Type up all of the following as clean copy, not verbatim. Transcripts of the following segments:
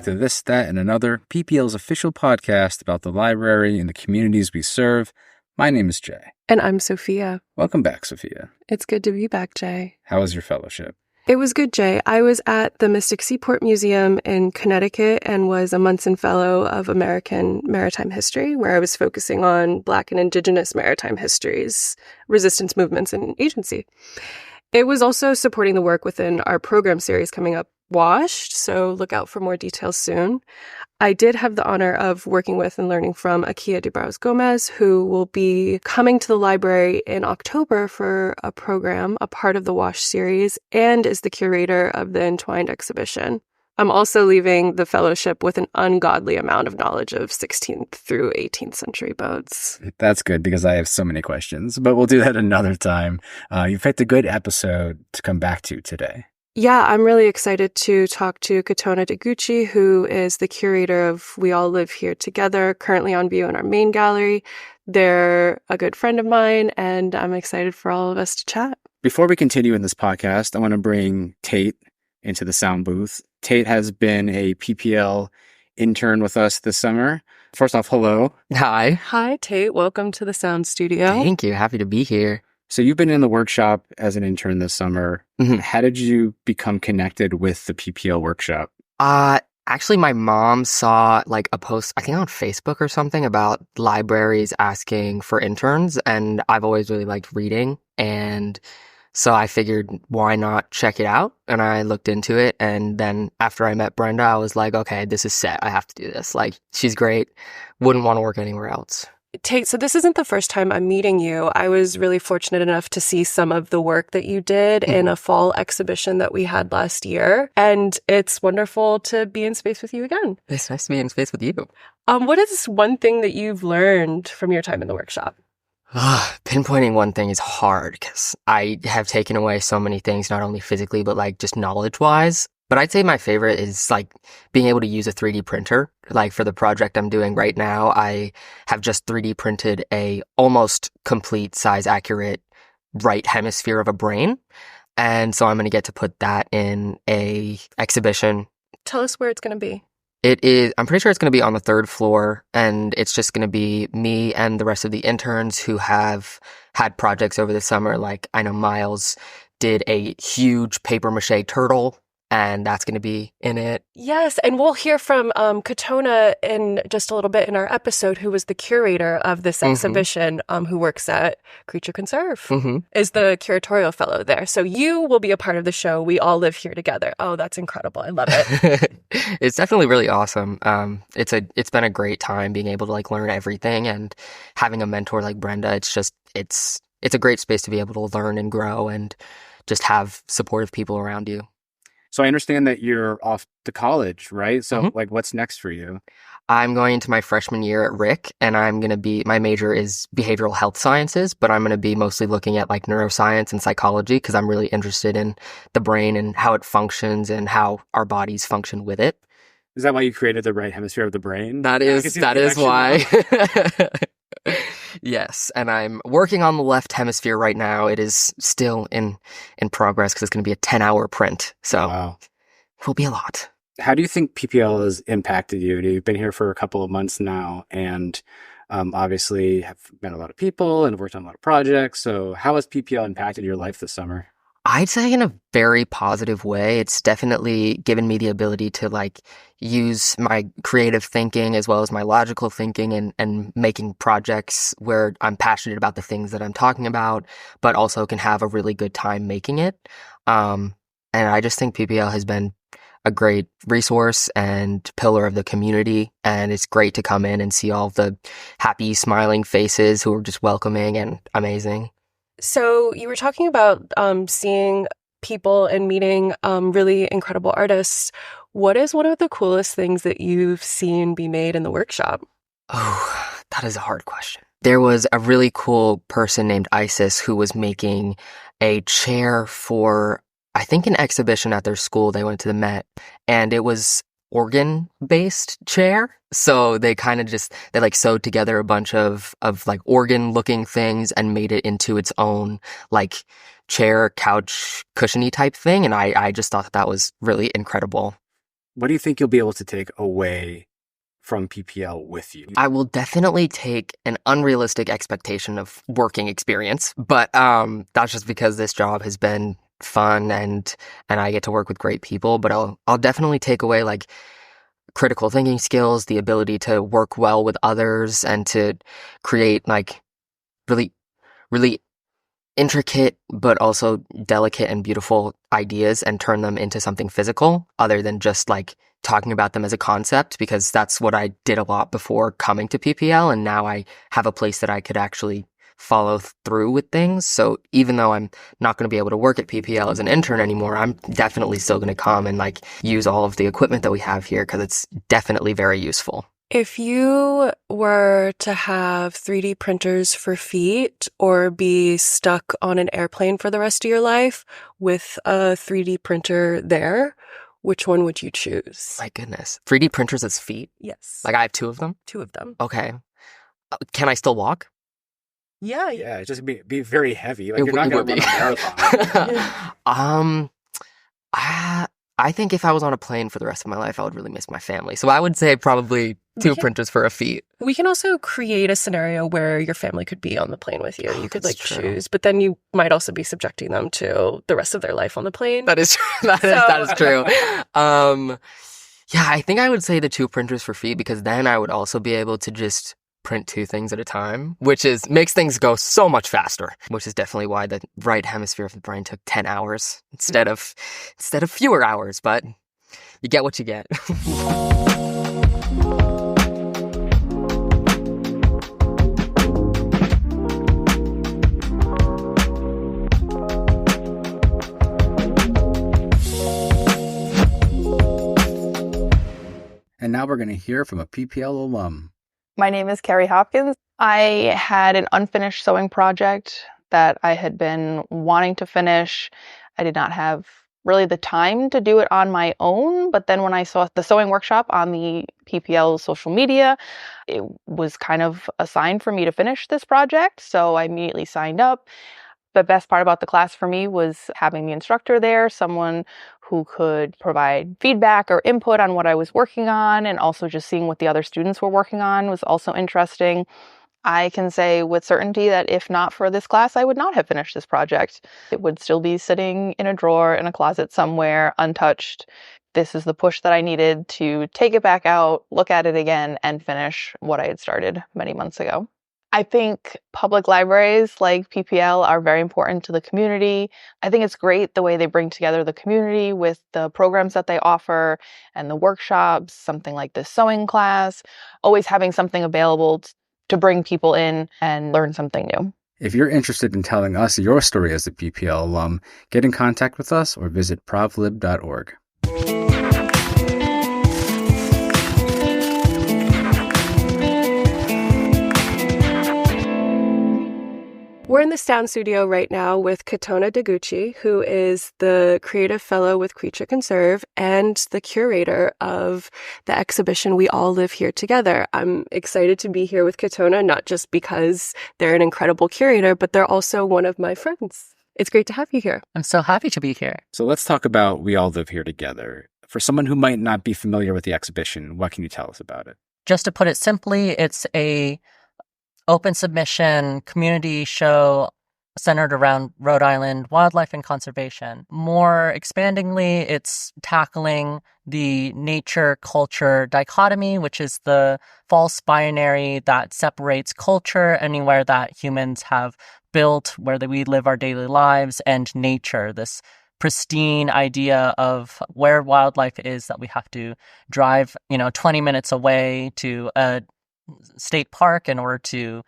back to This, That, and Another, PPL's official podcast about the library and the communities we serve. My name is Jay. And I'm Sophia. Welcome back, Sophia. It's good to be back, Jay. How was your fellowship? It was good, Jay. I was at the Mystic Seaport Museum in Connecticut and was a Munson Fellow of American Maritime History, where I was focusing on Black and Indigenous maritime histories, resistance movements, and agency. It was also supporting the work within our program series coming up, Washed, so look out for more details soon. I did have the honor of working with and learning from Akia de Barros Gomez, who will be coming to the library in October for a program, a part of the Washed series, and is the curator of the Entwined exhibition. I'm also leaving the fellowship with an ungodly amount of knowledge of 16th through 18th century boats. That's good because I have so many questions, but we'll do that another time. You picked a good episode to come back to today. Yeah, I'm really excited to talk to Kotone Deguchi, who is the curator of We All Live Here Together, currently on view in our main gallery. They're a good friend of mine, and I'm excited for all of us to chat. Before we continue in this podcast, I want to bring Tate into the sound booth. Tate has been a PPL intern with us this summer. First off, hello. Hi. Hi, Tate. Welcome to the sound studio. Thank you. Happy to be here. So you've been in the workshop as an intern this summer. Mm-hmm. How did you become connected with the PPL workshop? Actually, my mom saw like a post, I think on Facebook or something, about libraries asking for interns, and I've always really liked reading, and so I figured, why not check it out? And I looked into it, and then after I met Brenda, I was like, okay, this is set. I have to do this. Like, she's great. Wouldn't want to work anywhere else. Tate, so this isn't the first time I'm meeting you. I was really fortunate enough to see some of the work that you did in a fall exhibition that we had last year. And it's wonderful to be in space with you again. It's nice to be in space with you. What is one thing that you've learned from your time in the workshop? Pinpointing one thing is hard because I have taken away so many things, not only physically, but like just knowledge-wise. But I'd say my favorite is like being able to use a 3D printer. Like for the project I'm doing right now, I have just 3D printed a almost complete size accurate right hemisphere of a brain. And so I'm going to get to put that in a exhibition. Tell us where it's going to be. I'm pretty sure it's going to be on the 3rd floor, and it's just going to be me and the rest of the interns who have had projects over the summer. Like I know Miles did a huge paper mache turtle, and that's going to be in it. Yes, and we'll hear from Kotone in just a little bit in our episode, who was the curator of this exhibition, who works at Creature Conserve, is the curatorial fellow there. So you will be a part of the show. We all live here together. Oh, that's incredible. I love it. It's definitely really awesome. It's been a great time being able to like learn everything, and having a mentor like Brenda. It's a great space to be able to learn and grow and just have supportive people around you. So I understand that you're off to college, right? So like what's next for you? I'm going into my freshman year at Rick, and my major is behavioral health sciences, but I'm going to be mostly looking at like neuroscience and psychology because I'm really interested in the brain and how it functions and how our bodies function with it. Is that why you created the right hemisphere of the brain? That is why. Yes, and I'm working on the left hemisphere right now. It is still in progress because it's going to be a 10-hour print. So It will be a lot. How do you think PPL has impacted you? You've been here for a couple of months now, and obviously have met a lot of people and worked on a lot of projects. So how has PPL impacted your life this summer? I'd say in a very positive way. It's definitely given me the ability to like use my creative thinking as well as my logical thinking and making projects where I'm passionate about the things that I'm talking about, but also can have a really good time making it. And I just think PPL has been a great resource and pillar of the community. And it's great to come in and see all the happy, smiling faces who are just welcoming and amazing. So you were talking about seeing people and meeting really incredible artists. What is one of the coolest things that you've seen be made in the workshop? Oh, that is a hard question. There was a really cool person named Isis who was making a chair for, I think, an exhibition at their school. They went to the Met, and it was organ-based chair. So they kind of they like sewed together a bunch of like organ-looking things and made it into its own like chair, couch, cushiony type thing. And I just thought that was really incredible. what do you think you'll be able to take away from PPL with you? I will definitely take an unrealistic expectation of working experience, but that's just because this job has been fun and I get to work with great people. But I'll definitely take away like critical thinking skills, the ability to work well with others, and to create like really, really intricate but also delicate and beautiful ideas and turn them into something physical other than just like talking about them as a concept, because that's what I did a lot before coming to PPL, and now I have a place that I could actually follow through with things. So even though I'm not going to be able to work at PPL as an intern anymore, I'm definitely still going to come and like use all of the equipment that we have here because it's definitely very useful. If you were to have 3D printers for feet or be stuck on an airplane for the rest of your life with a 3D printer there, which one would you choose? My goodness. 3D printers as feet? Yes. Like I have 2 of them? 2 of them. Okay. Can I still walk? Yeah. Yeah, just be very heavy. Like It you're not would going to be. run a marathon. I think if I was on a plane for the rest of my life, I would really miss my family. So I would say probably 2 printers for a feet. We can also create a scenario where your family could be on the plane with you. You could like true. choose, but then you might also be subjecting them to the rest of their life on the plane. That is true. That is true. Yeah, I think I would say the 2 printers for feet, because then I would also be able to just print 2 things at a time, which makes things go so much faster, which is definitely why the right hemisphere of the brain took 10 hours instead of fewer hours, but you get what you get. And now we're going to hear from a PPL alum. My name is Carrie Hopkins. I had an unfinished sewing project that I had been wanting to finish. I did not have really the time to do it on my own, but then when I saw the sewing workshop on the PPL social media, it was kind of a sign for me to finish this project, so I immediately signed up. The best part about the class for me was having the instructor there, someone who could provide feedback or input on what I was working on, and also just seeing what the other students were working on was also interesting. I can say with certainty that if not for this class, I would not have finished this project. It would still be sitting in a drawer in a closet somewhere, untouched. This is the push that I needed to take it back out, look at it again, and finish what I had started many months ago. I think public libraries like PPL are very important to the community. I think it's great the way they bring together the community with the programs that they offer and the workshops, something like this sewing class, always having something available to bring people in and learn something new. If you're interested in telling us your story as a PPL alum, get in contact with us or visit provlib.org. We're in the sound studio right now with Kotone Deguchi, who is the creative fellow with Creature Conserve and the curator of the exhibition We All Live Here Together. I'm excited to be here with Kotone, not just because they're an incredible curator, but they're also one of my friends. It's great to have you here. I'm so happy to be here. So let's talk about We All Live Here Together. For someone who might not be familiar with the exhibition, what can you tell us about it? Just to put it simply, it's a open submission community show centered around Rhode Island wildlife and conservation. More expandingly, it's tackling the nature-culture dichotomy, which is the false binary that separates culture anywhere that humans have built, where we live our daily lives, and nature, this pristine idea of where wildlife is that we have to drive, 20 minutes away to a state park in order to,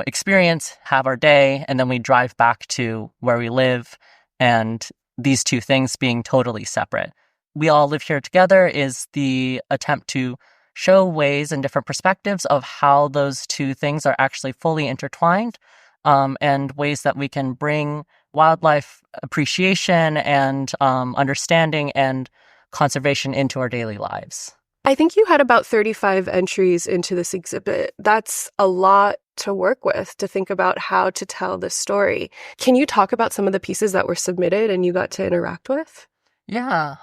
experience, have our day, and then we drive back to where we live, and these two things being totally separate. We All Live Here Together is the attempt to show ways and different perspectives of how those two things are actually fully intertwined, and ways that we can bring wildlife appreciation and understanding and conservation into our daily lives. I think you had about 35 entries into this exhibit. That's a lot to work with, to think about how to tell this story. Can you talk about some of the pieces that were submitted and you got to interact with? Yeah,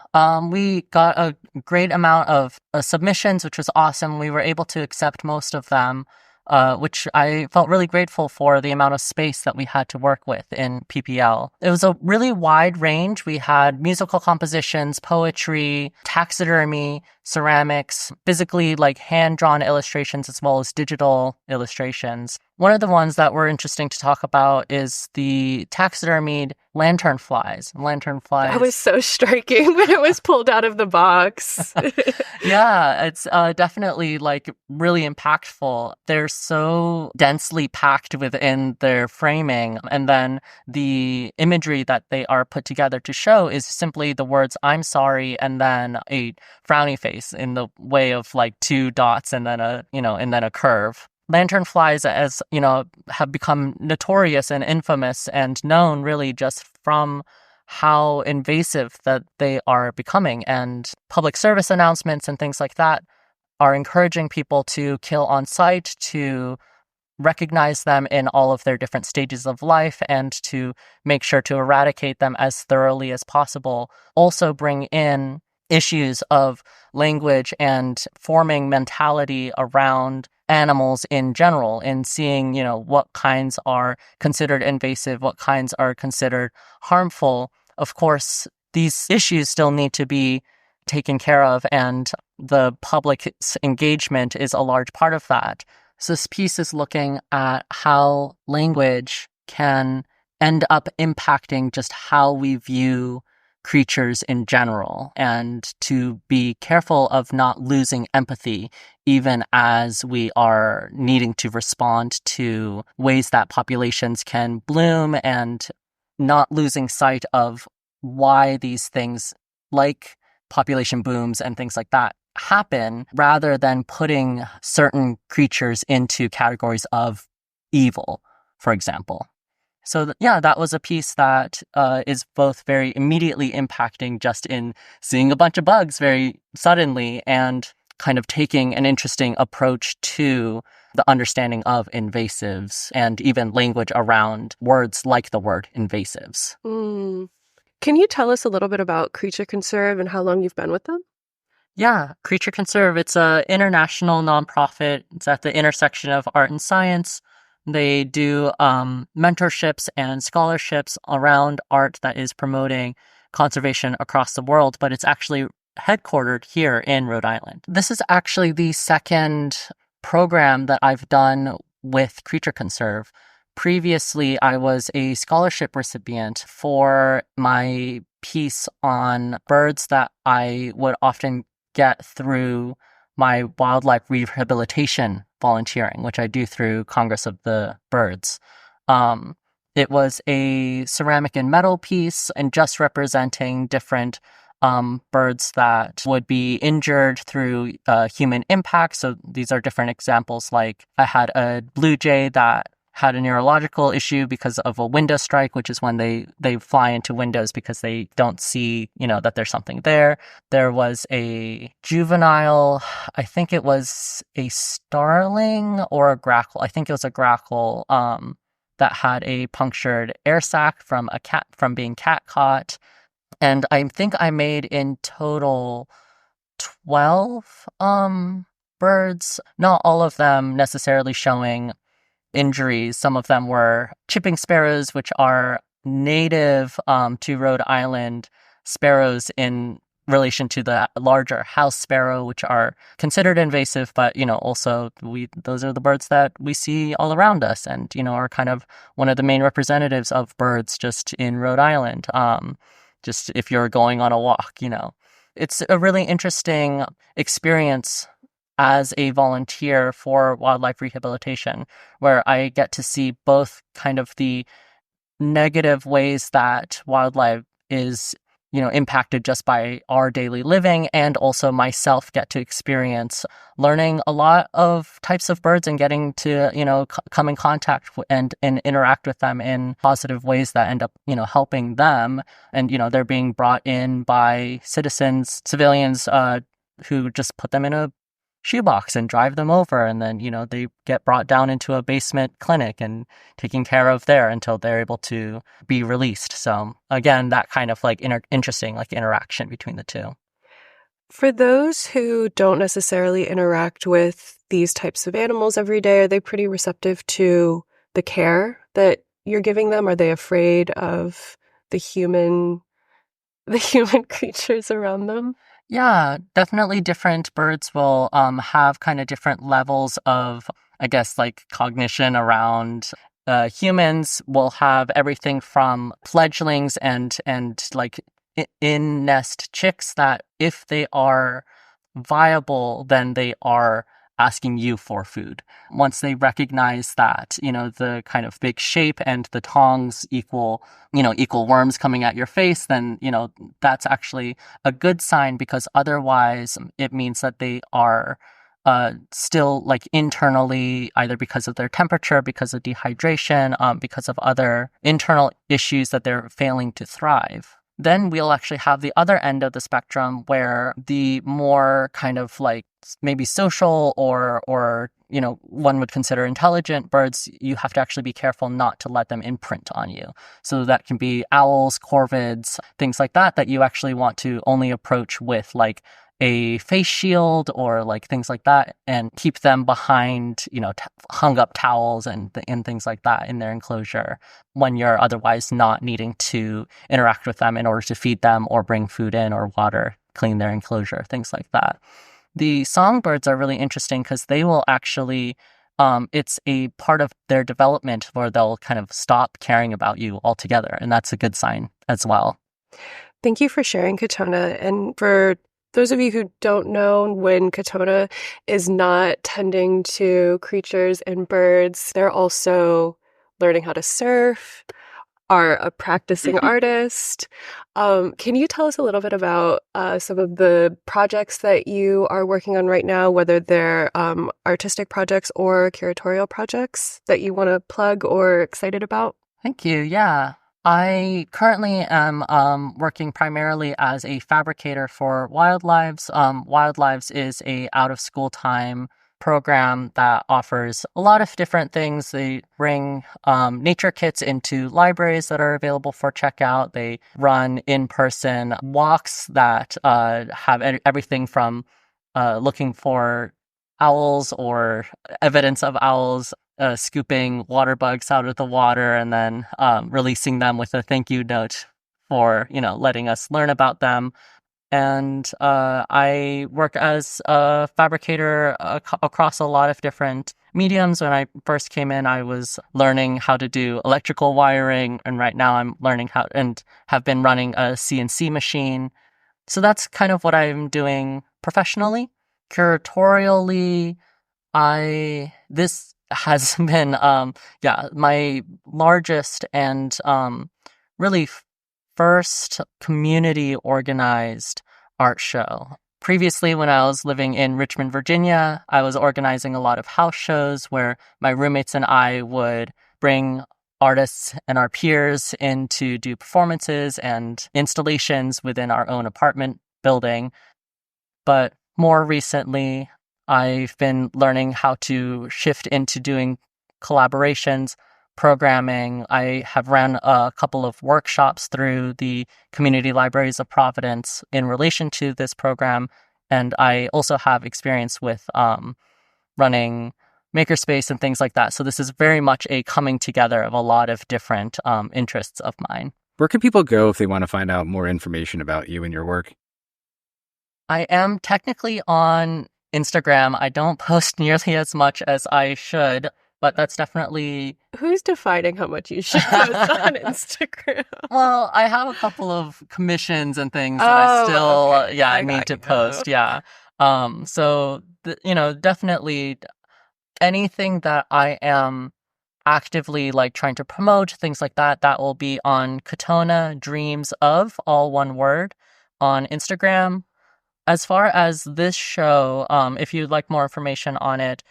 we got a great amount of submissions, which was awesome. We were able to accept most of them, which I felt really grateful for the amount of space that we had to work with in PPL. It was a really wide range. We had musical compositions, poetry, taxidermy, ceramics, physically like hand-drawn illustrations as well as digital illustrations. One of the ones that were interesting to talk about is the taxidermied lanternflies. Lanternflies. That was so striking when it was pulled out of the box. Yeah, it's definitely like really impactful. They're so densely packed within their framing. And then the imagery that they are put together to show is simply the words, "I'm sorry," and then a frowny face in the way of like two dots and then a curve. Lanternflies, as you know, have become notorious and infamous and known really just from how invasive that they are becoming. And public service announcements and things like that are encouraging people to kill on site, to recognize them in all of their different stages of life, and to make sure to eradicate them as thoroughly as possible. Also bring in issues of language and forming mentality around animals in general, and seeing, what kinds are considered invasive, what kinds are considered harmful. Of course, these issues still need to be taken care of, and the public's engagement is a large part of that. So this piece is looking at how language can end up impacting just how we view creatures in general, and to be careful of not losing empathy even as we are needing to respond to ways that populations can bloom, and not losing sight of why these things like population booms and things like that happen, rather than putting certain creatures into categories of evil, for example. So that was a piece that is both very immediately impacting just in seeing a bunch of bugs very suddenly, and kind of taking an interesting approach to the understanding of invasives and even language around words like the word invasives. Can you tell us a little bit about Creature Conserve and how long you've been with them? Yeah, Creature Conserve, it's an international nonprofit. It's at the intersection of art and science. They do mentorships and scholarships around art that is promoting conservation across the world, but it's actually headquartered here in Rhode Island. This is actually the second program that I've done with Creature Conserve. Previously, I was a scholarship recipient for my piece on birds that I would often get through my wildlife rehabilitation volunteering, which I do through Congress of the Birds. It was a ceramic and metal piece, and just representing different birds that would be injured through human impact. So these are different examples. Like I had a blue jay that had a neurological issue because of a window strike, which is when they fly into windows because they don't see, that there's something there. There was a juvenile, I think it was a starling or a grackle. I think it was a grackle that had a punctured air sac from being cat caught. And I think I made in total 12 birds, not all of them necessarily showing injuries. Some of them were chipping sparrows, which are native to Rhode Island sparrows in relation to the larger house sparrow, which are considered invasive, but also those are the birds that we see all around us, and are kind of one of the main representatives of birds just in Rhode Island. Just if you're going on a walk, it's a really interesting experience as a volunteer for wildlife rehabilitation, where I get to see both kind of the negative ways that wildlife is, impacted just by our daily living, and also myself get to experience learning a lot of types of birds and getting to, come in contact and interact with them in positive ways that end up, helping them. And, they're being brought in by civilians who just put them in a shoebox and drive them over. And then, they get brought down into a basement clinic and taken care of there until they're able to be released. So again, that kind of like interesting like interaction between the two. For those who don't necessarily interact with these types of animals every day, are they pretty receptive to the care that you're giving them? Are they afraid of the human creatures around them? Yeah, definitely different birds will have kind of different levels of, I guess, like cognition around. Humans will have everything from fledglings and like in nest chicks that if they are viable, then they are asking you for food. Once they recognize that, the kind of big shape and the tongs equal worms coming at your face, then, that's actually a good sign, because otherwise it means that they are still like internally, either because of their temperature, because of dehydration, because of other internal issues, that they're failing to thrive. Then we'll actually have the other end of the spectrum, where the more kind of like maybe social or one would consider intelligent birds, you have to actually be careful not to let them imprint on you. So that can be owls, corvids, things like that you actually want to only approach with like a face shield or like things like that, and keep them behind, hung up towels and things like that in their enclosure, when you're otherwise not needing to interact with them in order to feed them or bring food in or water, clean their enclosure, things like that. The songbirds are really interesting because they will actually, it's a part of their development where they'll kind of stop caring about you altogether. And that's a good sign as well. Thank you for sharing, Kotone. And for those of you who don't know, when Kotone is not tending to creatures and birds, they're also learning how to surf, are a practicing artist. Can you tell us a little bit about some of the projects that you are working on right now, whether they're artistic projects or curatorial projects that you want to plug or excited about? Thank you. Yeah. I currently am working primarily as a fabricator for Wild Lives. Wild Lives is a out-of-school time program that offers a lot of different things. They bring nature kits into libraries that are available for checkout. They run in-person walks that have everything from looking for owls or evidence of owls, scooping water bugs out of the water and then releasing them with a thank you note for, letting us learn about them. And I work as a fabricator across a lot of different mediums. When I first came in, I was learning how to do electrical wiring, and right now I'm learning how and have been running a CNC machine. So that's kind of what I'm doing professionally. Curatorially, this has been my largest and really first community organized art show. Previously, when I was living in Richmond, Virginia, I was organizing a lot of house shows where my roommates and I would bring artists and our peers in to do performances and installations within our own apartment building. But more recently, I've been learning how to shift into doing collaborations, programming. I have ran a couple of workshops through the Community Libraries of Providence in relation to this program, and I also have experience with running makerspace and things like that. So this is very much a coming together of a lot of different interests of mine. Where can people go if they want to find out more information about you and your work? I am technically on Instagram. I don't post nearly as much as I should, but that's definitely... Who's defining how much you should post on Instagram? Well, I have a couple of commissions and things that I still, okay. I need to post. Yeah. So, definitely anything that I am actively like trying to promote, things like that, that will be on Kotone Dreams of, all one word, on Instagram. As far as this show, if you'd like more information on it,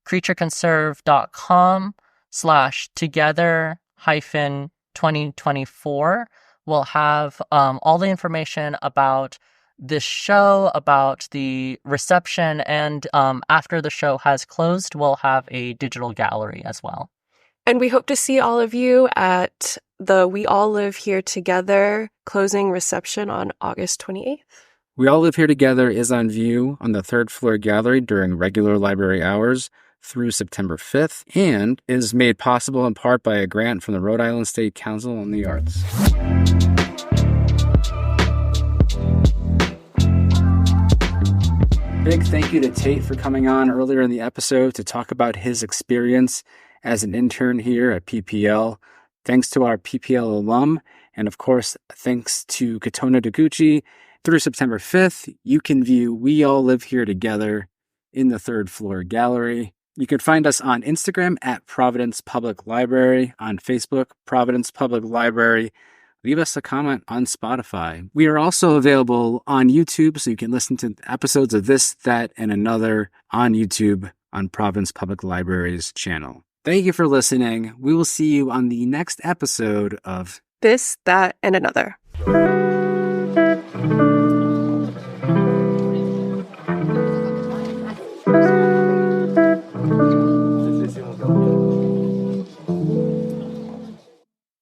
creatureconserve.com/together-2024 will have all the information about this show, about the reception, and after the show has closed, we'll have a digital gallery as well. And we hope to see all of you at the We All Live Here Together closing reception on August 28th. We All Live Here Together is on view on the third floor gallery during regular library hours through September 5th and is made possible in part by a grant from the Rhode Island State Council on the Arts. Big thank you to Tate for coming on earlier in the episode to talk about his experience as an intern here at PPL. Thanks to our PPL alum, and of course, thanks to Kotone Deguchi. Through September 5th, you can view We All Live Here Together in the third floor gallery. You can find us on Instagram at Providence Public Library, on Facebook, Providence Public Library. Leave us a comment on Spotify. We are also available on YouTube, so you can listen to episodes of this, that, and another on YouTube on Providence Public Library's channel. Thank you for listening. We will see you on the next episode of This, That, and Another.